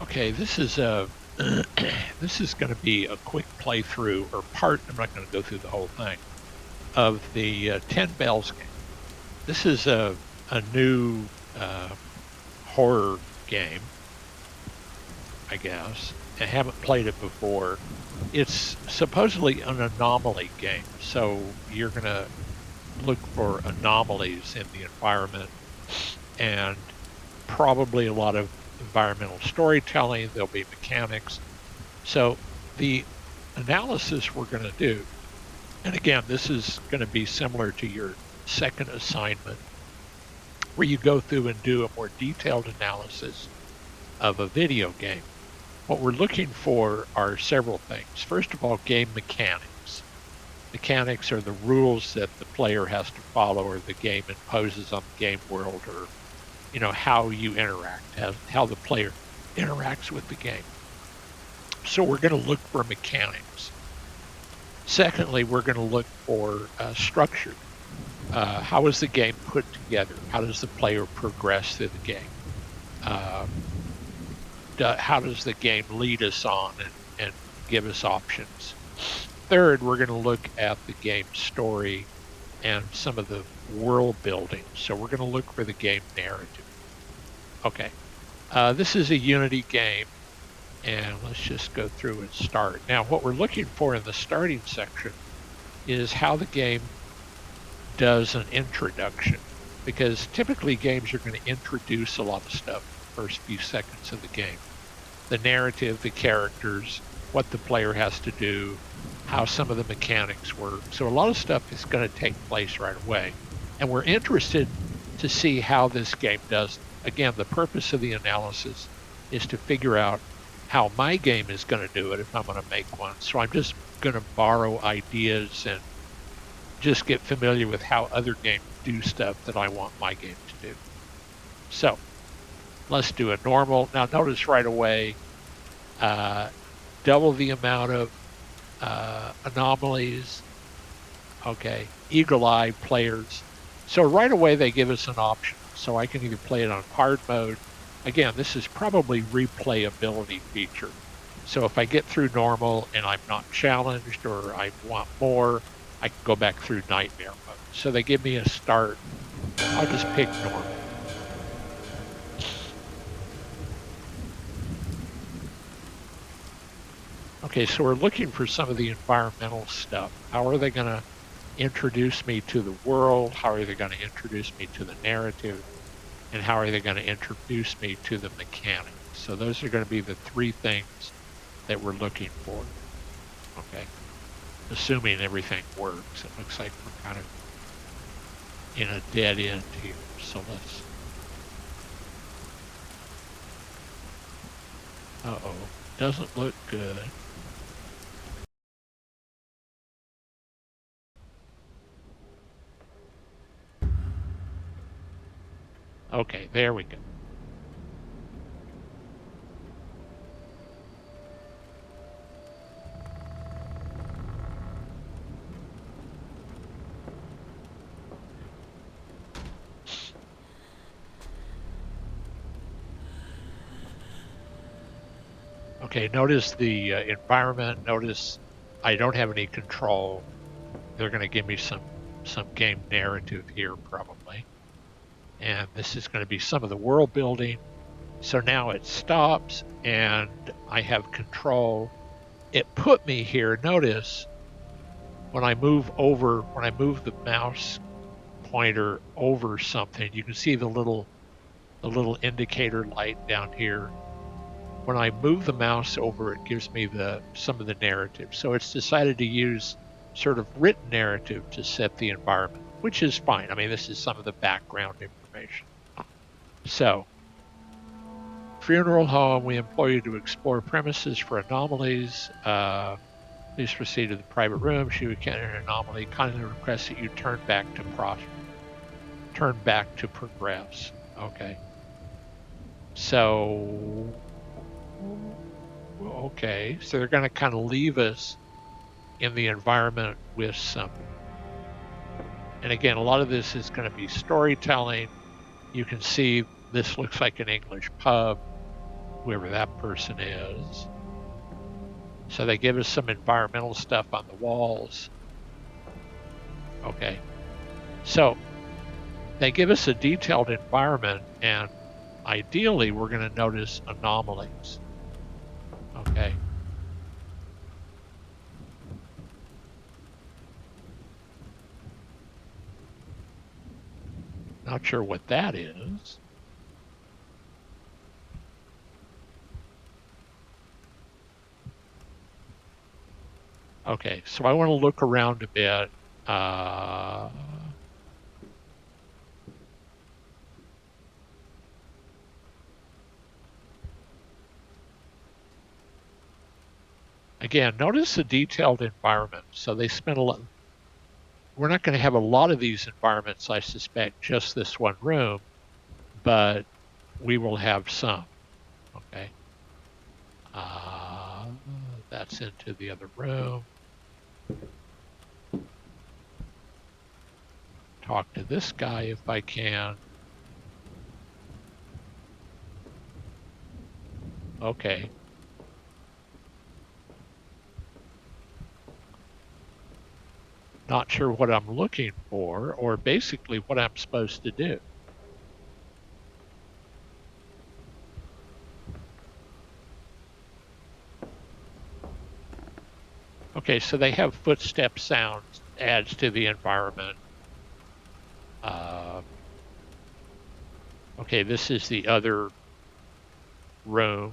Okay, this is a this is going to be a quick playthrough or part. I'm not going to go through the whole thing of the 10 Bells game. This is a new horror game, I guess. I haven't played it before. It's supposedly an anomaly game, so you're going to look for anomalies in the environment and probably a lot of environmental storytelling. There'll be mechanics. So the analysis we're going to do, and again, this is going to be similar to your second assignment, where you go through and do a more detailed analysis of a video game. What we're looking for are several things. First of all, game mechanics. Mechanics are the rules that the player has to follow or the game imposes on the game world, or how you interact, how the player interacts with the game. So we're going to look for mechanics. Secondly, we're going to look for structure. How is the game put together? How does the player progress through the game? How does the game lead us on and give us options? Third, we're going to look at the game story and some of the world building. So we're going to look for the game narrative. Okay, this is a Unity game, and let's just go through and start. Now, what we're looking for in the starting section is how the game does an introduction, because typically games are going to introduce a lot of stuff the first few seconds of the game. The narrative, the characters, what the player has to do, how some of the mechanics work. So a lot of stuff is going to take place right away. And we're interested to see how this game does. Again, the purpose of the analysis is to figure out how my game is going to do it if I'm going to make one. So I'm just going to borrow ideas and just get familiar with how other games do stuff that I want my game to do. So let's do a normal. Now notice right away, double the amount of anomalies. Okay, eagle eye players. So right away they give us an option. So I can either play it on hard mode. Again, this is probably replayability feature. So if I get through normal and I'm not challenged or I want more, I can go back through nightmare mode. So they give me a start. I'll just pick normal. Okay, so we're looking for some of the environmental stuff. How are they going to introduce me to the world? How are they going to introduce me to the narrative? And how are they going to introduce me to the mechanics? So those are going to be the three things that we're looking for. Okay, assuming everything works. It looks like we're kind of in a dead end here. So let's... Uh-oh, doesn't look good. Okay, there we go. Okay, notice the environment. Notice I don't have any control. They're going to give me some game narrative here probably. And this is going to be some of the world building. So now it stops and I have control. It put me here. Notice when I move the mouse pointer over something, you can see the little indicator light down here. When I move the mouse over, it gives me some of the narrative. So it's decided to use sort of written narrative to set the environment, which is fine. I mean, this is some of the background information. So, funeral home, we employ you to explore premises for anomalies. Please proceed to the private room. Should you encounter an anomaly, kindly request that you turn back to progress. Okay. So, okay. So they're going to kind of leave us in the environment with some. And again, a lot of this is going to be storytelling. You can see this looks like an English pub. whoever that person is. So they give us some environmental stuff on the walls. Okay. So they give us a detailed environment, and ideally we're going to notice anomalies. Okay. Not sure what that is. Okay, so I want to look around a bit. Again, notice the detailed environment. So they spent a lot. We're not going to have a lot of these environments, I suspect, just this one room, but we will have some. Okay. Uh, that's into the other room. Talk to this guy if I can. Okay. Not sure what I'm looking for, or basically what I'm supposed to do. Okay, so they have footstep sounds, adds to the environment. Okay, this is the other room.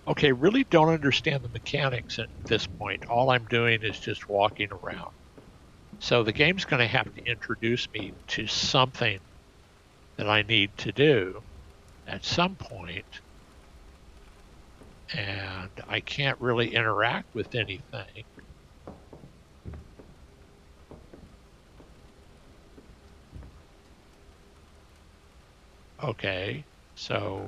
Okay, really don't understand the mechanics at this point. All I'm doing is just walking around. So the game's going to have to introduce me to something that I need to do at some point, and I can't really interact with anything. Okay, so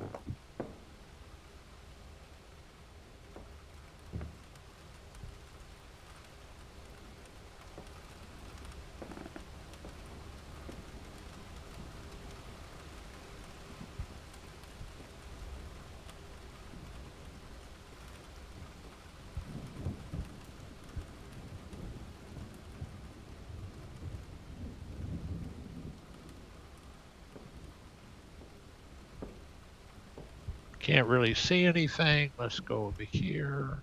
can't really see anything. Let's go over here.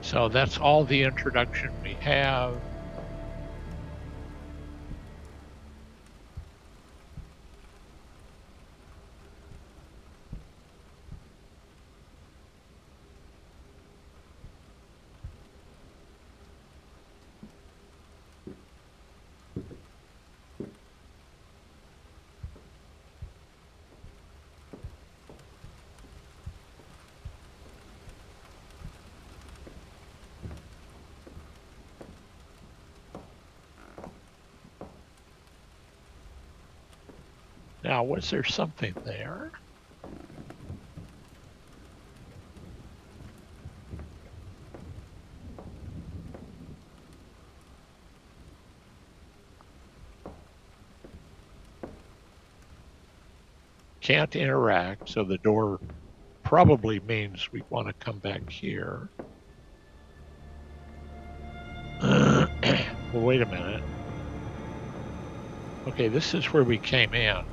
So that's all the introduction we have. Now, was there something there? Can't interact, so the door probably means we want to come back here. Well, wait a minute. Okay, this is where we came in.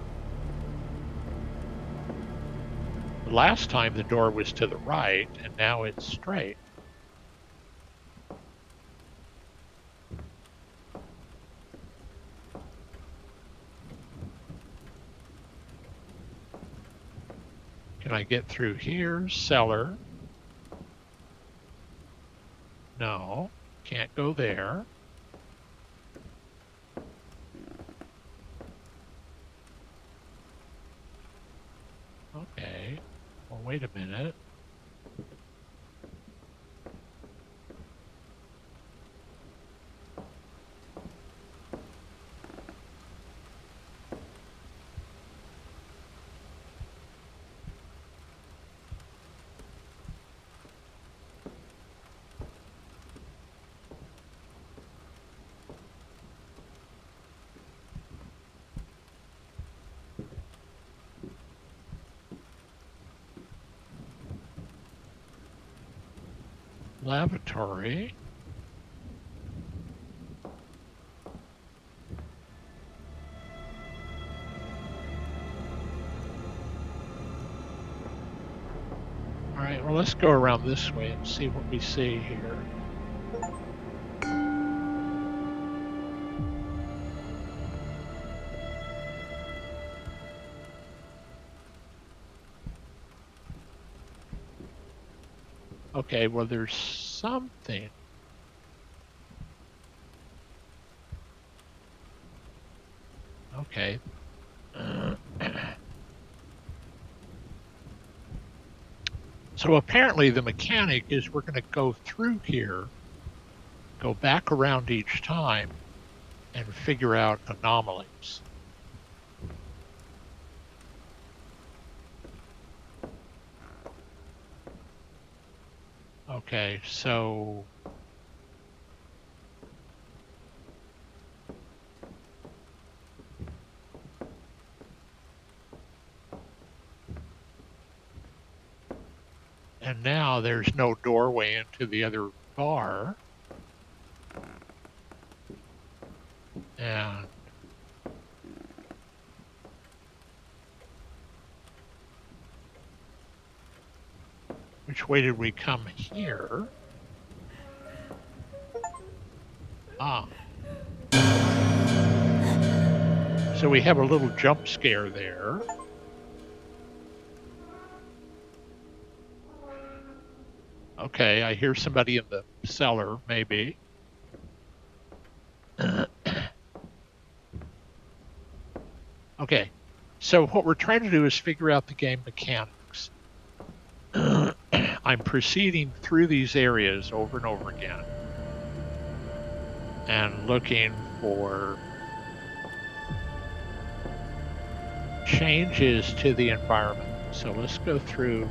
Last time the door was to the right, and now it's straight. Can I get through here? Cellar. No, can't go there. Okay, well, wait a minute. Lavatory. All right, well, let's go around this way and see what we see here. Okay, well, there's something. Okay. So apparently the mechanic is we're going to go through here, go back around each time, and figure out anomalies. Okay, so and now there's no doorway into the other bar. And which way did we come here? Ah. So we have a little jump scare there. Okay, I hear somebody in the cellar, maybe. Okay, so what we're trying to do is figure out the game mechanics. I'm proceeding through these areas over and over again and looking for changes to the environment. So let's go through.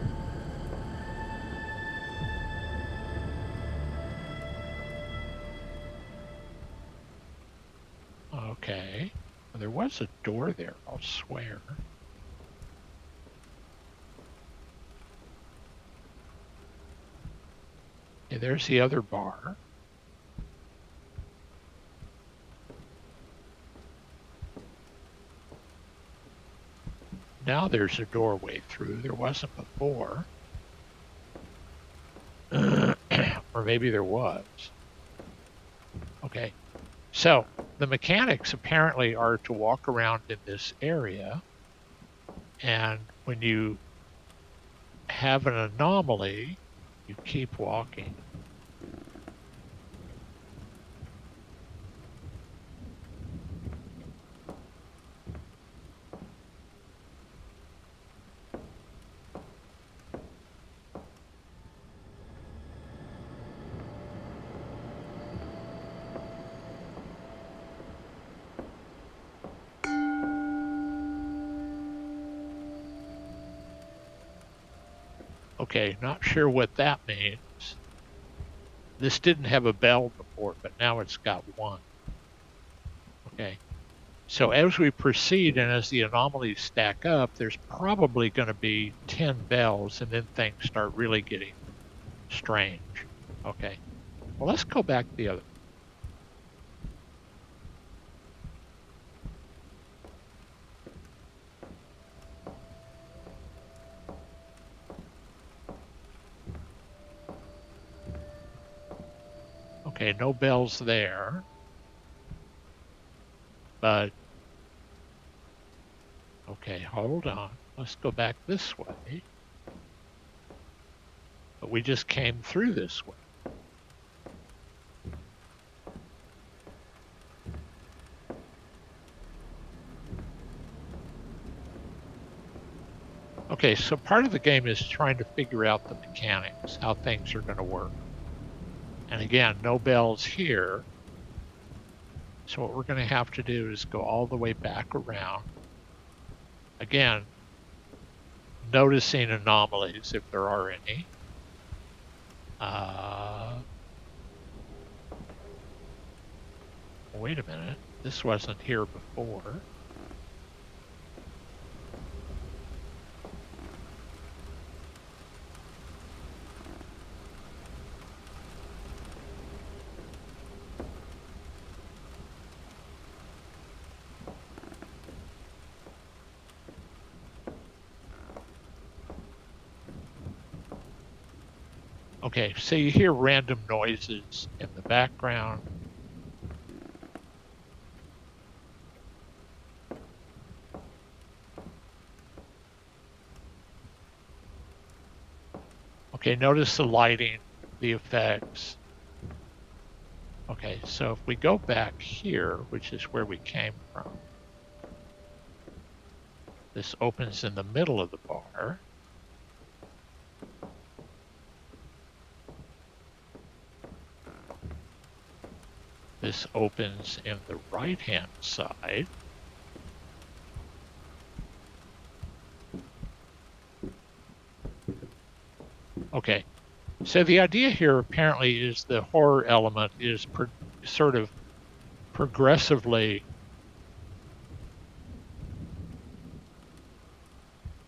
Okay, well, there was a door there, I'll swear. Okay, there's the other bar. Now there's a doorway through. There wasn't before. Or maybe there was. Okay, so the mechanics apparently are to walk around in this area, and when you have an anomaly, you keep walking. Okay, not sure what that means. This didn't have a bell before, but now it's got one. Okay, so as we proceed and as the anomalies stack up, there's probably going to be 10 bells, and then things start really getting strange. Okay, well, let's go back the other. Okay, no bells there. But, okay, hold on. Let's go back this way. But we just came through this way. Okay, so part of the game is trying to figure out the mechanics, how things are going to work. And again, no bells here. So what we're going to have to do is go all the way back around. Again, noticing anomalies if there are any. Wait a minute, this wasn't here before. Okay, so you hear random noises in the background. Okay, notice the lighting, the effects. Okay, so if we go back here, which is where we came from, this opens in the middle of the bar. This opens in the right-hand side. Okay, so the idea here apparently is the horror element is sort of progressively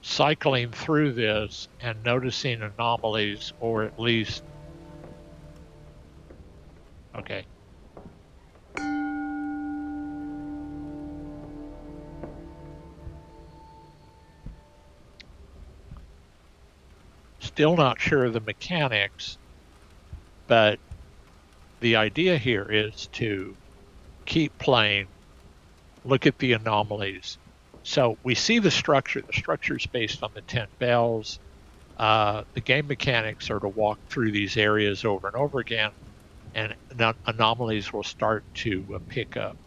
cycling through this and noticing anomalies, or at least, okay. Still not sure of the mechanics, but the idea here is to keep playing, look at the anomalies. So we see the structure. The structure is based on the 10 bells. The game mechanics are to walk through these areas over and over again, and anomalies will start to pick up.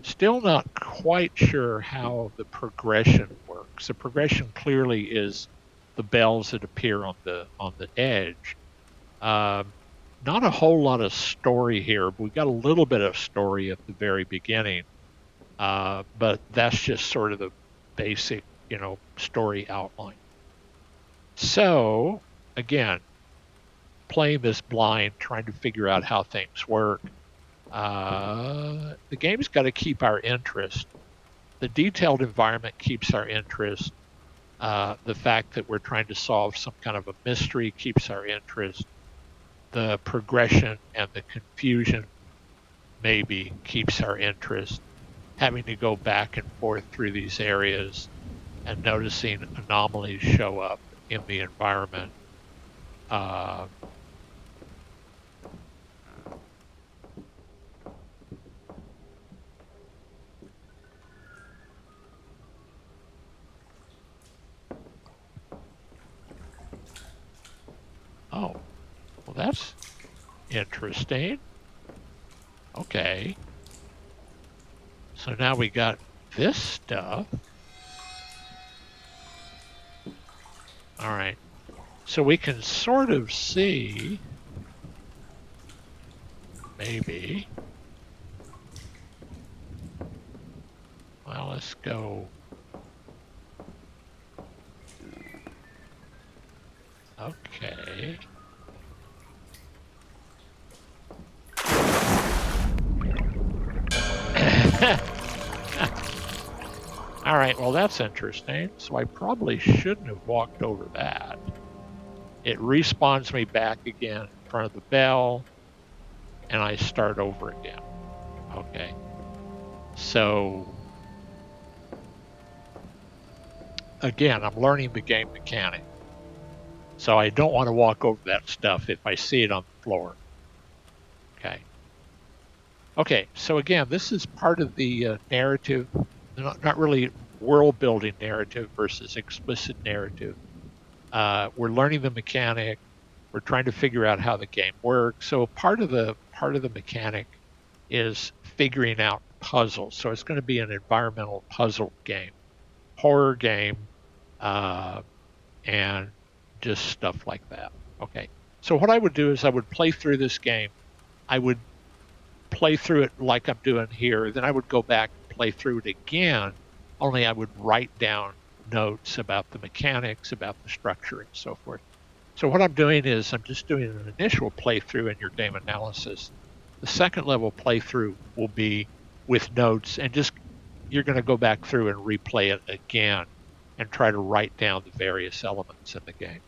Still not quite sure how the progression works. The progression clearly is the bells that appear on the edge. Not a whole lot of story here. But we got a little bit of story at the very beginning, but that's just sort of the basic, story outline. So again, playing this blind, trying to figure out how things work. The game's got to keep our interest. The detailed environment keeps our interest. The fact that we're trying to solve some kind of a mystery keeps our interest. The progression and the confusion maybe keeps our interest. Having to go back and forth through these areas and noticing anomalies show up in the environment. Oh, well, that's interesting. Okay. So now we got this stuff. All right. So we can sort of see, maybe. Well, let's go. Okay. All right, well, that's interesting. So I probably shouldn't have walked over that. It respawns me back again in front of the bell, and I start over again. Okay. So, again, I'm learning the game mechanic. So I don't want to walk over that stuff if I see it on the floor. Okay. Okay, so again, this is part of the narrative, not really world building narrative versus explicit narrative. We're learning the mechanic. We're trying to figure out how the game works. So part of the mechanic is figuring out puzzles. So it's going to be an environmental puzzle game, horror game. and just stuff like that. Okay. So what I would do is I would play through this game. I would play through it like I'm doing here. Then I would go back and play through it again, only I would write down notes about the mechanics, about the structure, and so forth. So what I'm doing is I'm just doing an initial playthrough in your game analysis. The second level playthrough will be with notes, and just you're going to go back through and replay it again and try to write down the various elements in the game.